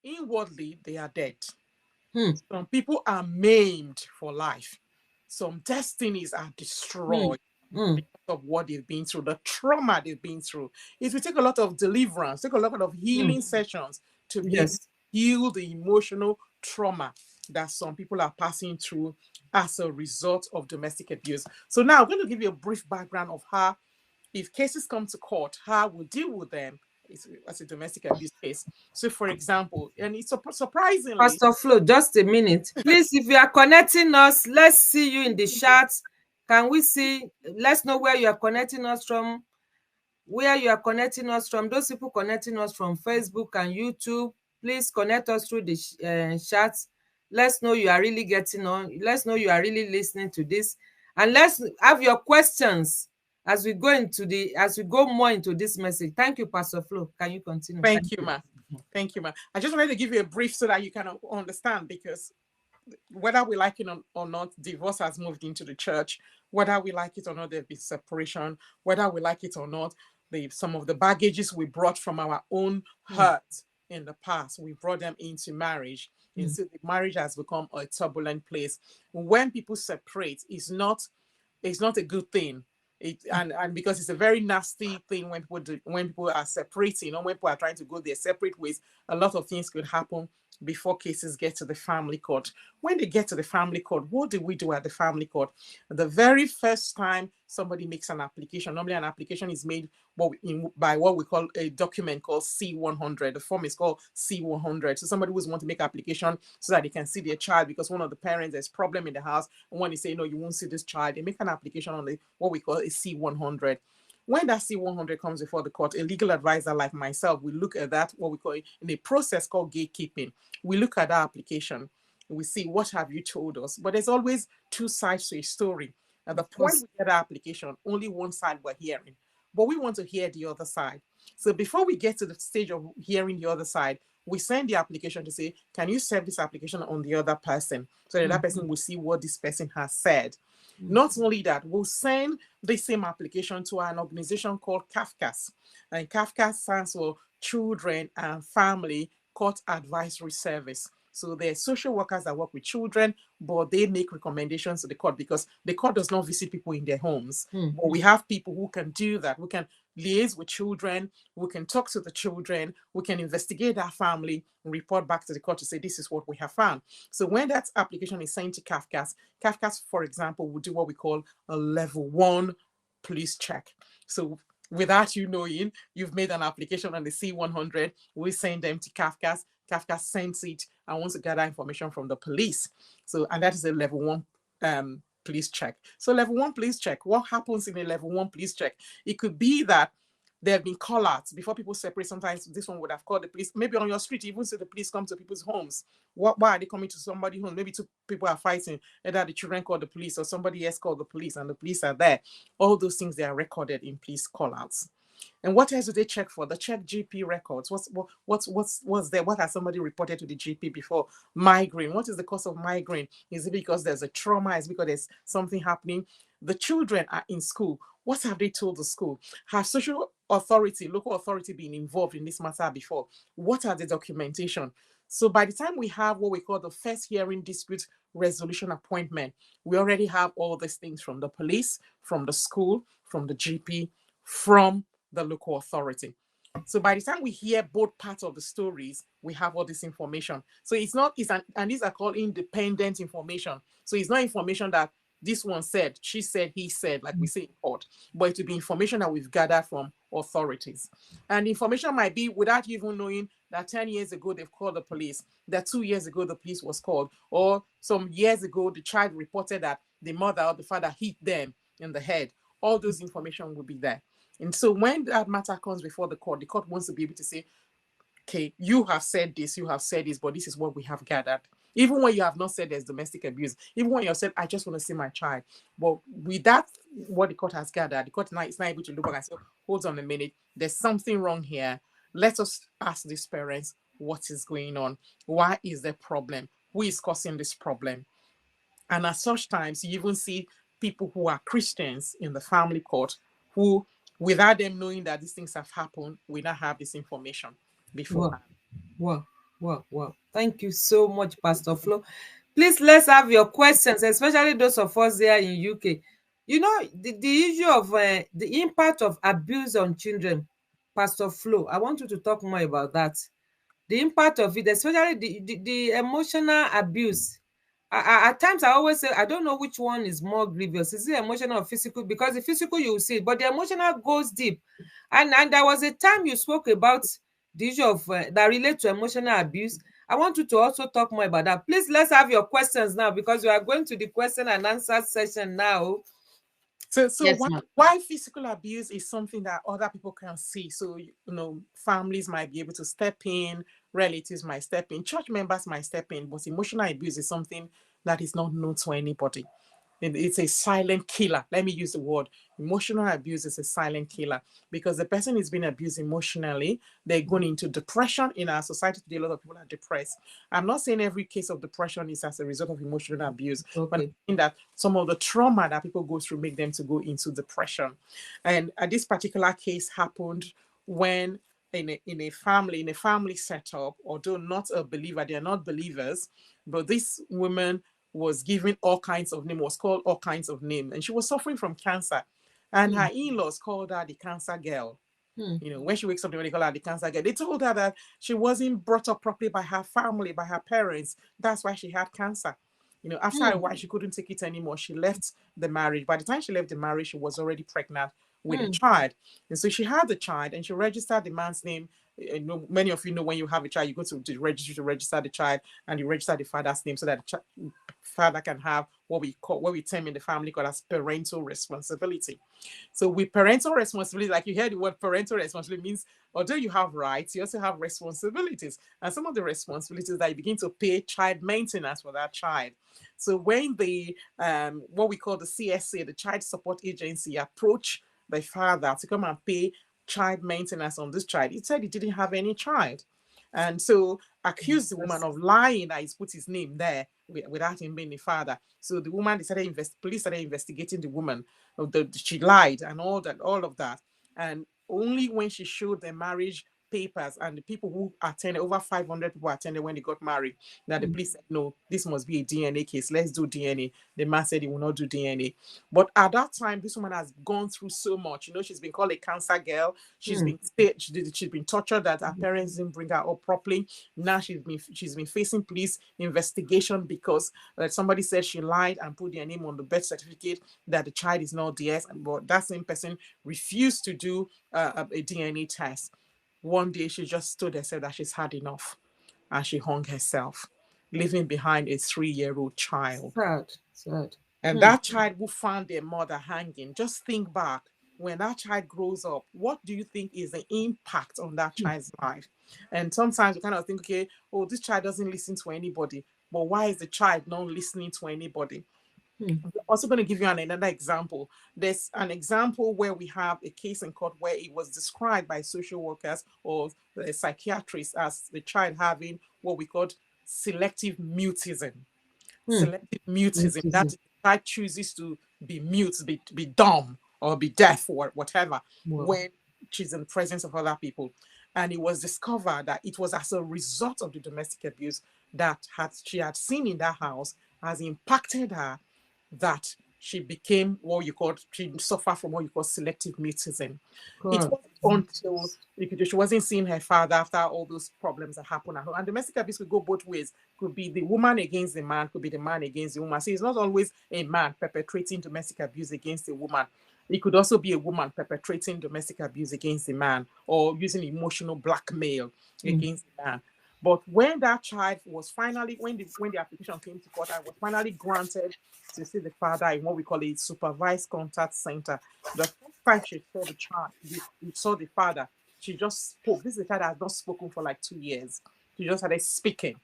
Inwardly, they are dead. Hmm. Some people are maimed for life. Some destinies are Hmm. destroyed Hmm. because of what they've been through, the trauma they've been through. It will take a lot of deliverance, take a lot of Hmm. healing sessions to be able to Yes. heal the emotional trauma that some people are passing through as a result of domestic abuse. So now I'm going to give you a brief background of how, if cases come to court, how we deal with them as a domestic abuse case. So, for example, and it's surprisingly, Pastor Flo, just a minute. Please, if you are connecting us, let's see you in the chat. Can we see? Let's know where you are connecting us from. Where you are connecting us from. Those people connecting us from Facebook and YouTube, please connect us through the chat. Let's know you are really getting on. Let's know you are really listening to this. And let's have your questions as we go more into this message. Thank you, Pastor Flo. Can you continue? thank Thank you, you. ma. Thank you, ma. I just wanted to give you a brief so that you can understand, because whether we like it or not, divorce has moved into the church. Whether we like it or not, there's been separation. Whether we like it or not, some of the baggages we brought from our own Hmm. hurt in the past, we brought them into marriage. And Hmm. so the marriage has become a turbulent place. When people separate, it's not a good thing. And because it's a very nasty thing when when people are separating, or when people are trying to go their separate ways, a lot of things could happen before cases get to the family court. When they get to the family court, what do we do at the family court? The very first time somebody makes an application, normally an application is made by what we call a document called C100. The form is called C100. So somebody who's want to make application so that they can see their child, because one of the parents, there's problem in the house, and when they say no, you won't see this child, they make an application on what we call a C100. When that C100 comes before the court, a legal advisor like myself, we look at that, what we call in a process called gatekeeping. We look at that application, we see what have you told us. But there's always two sides to a story. At the Of point course. we get our application, only one side we're hearing, but we want to hear the other side. So before we get to the stage of hearing the other side, we send the application to say, can you serve this application on the other person, so that Hmm. that person will see what this person has said. Hmm. Not only that, we'll send the same application to an organization called CAFCAS. And CAFCAS stands for Children and Family Court Advisory Service. So they're social workers that work with children, but they make recommendations to the court, because the court does not visit people in their homes. Hmm. But we have people who can do that. We can liaise with children, we can talk to the children, we can investigate our family and report back to the court to say this is what we have found. So when that application is sent to CAFCAS, for example, will do what we call a level 1 police check. So without you knowing, you've made an application on the C100, we send them to CAFCAS. CAFCAS sends it and wants to gather information from the police. So, and that is a level 1 police check. So level 1 police check, what happens in a level 1 police check? It could be that there have been call outs before people separate. Sometimes this one would have called the police. Maybe on your street, even so the police come to people's homes. Why are they coming to somebody's home? Maybe two people are fighting. Either the children call the police or somebody else called the police, and the police are there. All those things, they are recorded in police call outs. And what else do they check for? They check GP records. What's there? What has somebody reported to the GP before? Migraine. What is the cause of migraine? Is it because there's a trauma? Is it because there's something happening? The children are in school. What have they told the school? Have social authority, local authority been involved in this matter before? What are the documentation? So by the time we have what we call the first hearing dispute resolution appointment, we already have all these things from the police, from the school, from the GP, from the local authority. So by the time we hear both parts of the stories, we have all this information. So it's not, and these are called independent information. So it's not information that this one said, she said, he said, like we say in court, but it will be information that we've gathered from authorities. And the information might be without you even knowing that 10 years ago they've called the police, that 2 years ago the police was called, or some years ago the child reported that the mother or the father hit them in the head. All those information will be there. And so when that matter comes before the court wants to be able to say, okay, you have said this, but this is what we have gathered. Even when you have not said there's domestic abuse, even when you have said, I just want to see my child. But with that, what the court has gathered, the court now is not able to look back and say, hold on a minute, there's something wrong here. Let us ask these parents what is going on. Why is there problem? Who is causing this problem? And at such times, you even see people who are Christians in the family court who, without them knowing that these things have happened, we now have this information Wow. beforehand. Wow. Wow, wow. Thank you so much, Pastor Flo. Please, let's have your questions, especially those of us there in UK. You know, the issue of the impact of abuse on children, Pastor Flo, I want you to talk more about that. The impact of it, especially the emotional abuse. At times, I always say, I don't know which one is more grievous. Is it emotional or physical? Because the physical you will see, but the emotional goes deep. And there was a time you spoke about the issue of that relate to emotional abuse. I want you to also talk more about that. Please, let's have your questions now, because we are going to the question and answer session now. So Yes, why, ma'am. why physical abuse is something that other people can see. So families might be able to step in, relatives might step in, church members might step in, but emotional abuse is something that is not known to anybody. It's a silent killer. Let me use the word. Emotional abuse is a silent killer because the person is being abused emotionally. They're going into depression. In our society today, a lot of people are depressed. I'm not saying every case of depression is as a result of emotional abuse, but I'm Okay. saying that some of the trauma that people go through make them to go into depression. And this particular case happened when in a family setup, although not a believer, they are not believers, but this woman was given all kinds of name, was called all kinds of name, and she was suffering from cancer. And Hmm. her in-laws called her the cancer girl. Hmm. When she wakes up, they call her the cancer girl. They told her that she wasn't brought up properly by her family, by her parents. That's why she had cancer. After a Hmm. while, she couldn't take it anymore. She left the marriage. By the time she left the marriage, she was already pregnant with a Hmm. child. And so she had the child and she registered the man's name. Many of you know when you have a child, you go to the registry to register the child and you register the father's name so that the father can have what we term in the family called as parental responsibility. So with parental responsibility, like you heard the word parental responsibility means although you have rights, you also have responsibilities. And some of the responsibilities that you begin to pay child maintenance for that child. So when the what we call the CSA, the Child Support Agency, approach the father to come and pay child maintenance on this child, he said he didn't have any child. And so accused the woman That's of lying that he's put his name there without him being the father. So the woman police started investigating the woman. She lied and all of that. And only when she showed the marriage papers and the people who attended, over 500 people attended when they got married, that the hmm. police said, no, this must be a DNA case. Let's do DNA. The man said he will not do DNA. But at that time, this woman has gone through so much. She's been called a cancer girl. She's Hmm. been she's been tortured that her parents didn't bring her up properly. Now she's been facing police investigation because somebody said she lied and put their name on the birth certificate that the child is not theirs, but that same person refused to do a DNA test. One day she just stood and said that she's had enough and she hung herself, leaving behind a 3-year-old child. Sad. Sad. And Hmm. that child who found their mother hanging, just think back when that child grows up, what do you think is the impact on that Hmm. child's life? And sometimes you kind of think, okay, oh, this child doesn't listen to anybody. But why is the child not listening to anybody? Hmm. I'm also going to give you another example. There's an example where we have a case in court where it was described by social workers or the psychiatrists as the child having what we call selective mutism. Hmm. Selective mutism, that Autism. is, the child chooses to be mute, be dumb, or be deaf, or whatever, Wow. when she's in the presence of other people. And it was discovered that it was as a result of the domestic abuse that she had seen in that house has impacted her, that she became what you call, she suffered from what you call selective mutism. It God. wasn't until she wasn't seeing her father after all those problems that happened at home. And domestic abuse could go both ways. Could be the woman against the man, could be the man against the woman. So it's not always a man perpetrating domestic abuse against a woman. It could also be a woman perpetrating domestic abuse against the man or using emotional blackmail Hmm. against the man. But when that child was finally, when the application came to court, I was finally granted to see the father in what we call a supervised contact center. The first time she saw the child, we saw the father, she just spoke. This is a child that has not spoken for like 2 years. She just started speaking.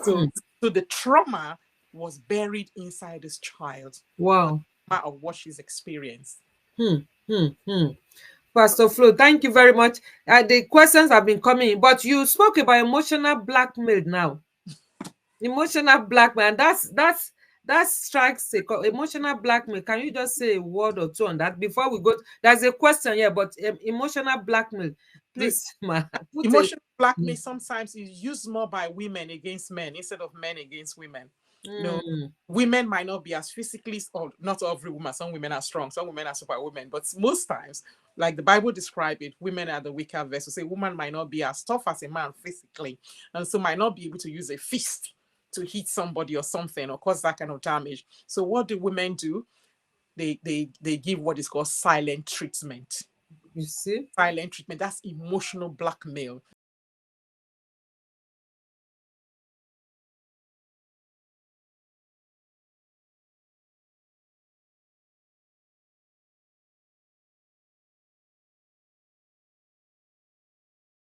Hmm. So the trauma was buried inside this child, the Wow. trauma of what she's experienced. Hmm. Hmm. Hmm. Pastor Flo, thank you very much. The questions have been coming in, but you spoke about emotional blackmail now. Emotional blackmail, and that strikes emotional blackmail. Can you just say a word or two on that before we go? There's a question here, but emotional blackmail. Please, ma, put a Emotional blackmail sometimes is used more by women against men instead of men against women. Women might not be as physically, or not every woman, some women are strong, some women are superwomen, but most times, like the Bible describes it, women are the weaker vessel. So a woman might not be as tough as a man physically, and so might not be able to use a fist to hit somebody or something or cause that kind of damage. So what do women do? They give what is called silent treatment. You see? Silent treatment, that's emotional blackmail.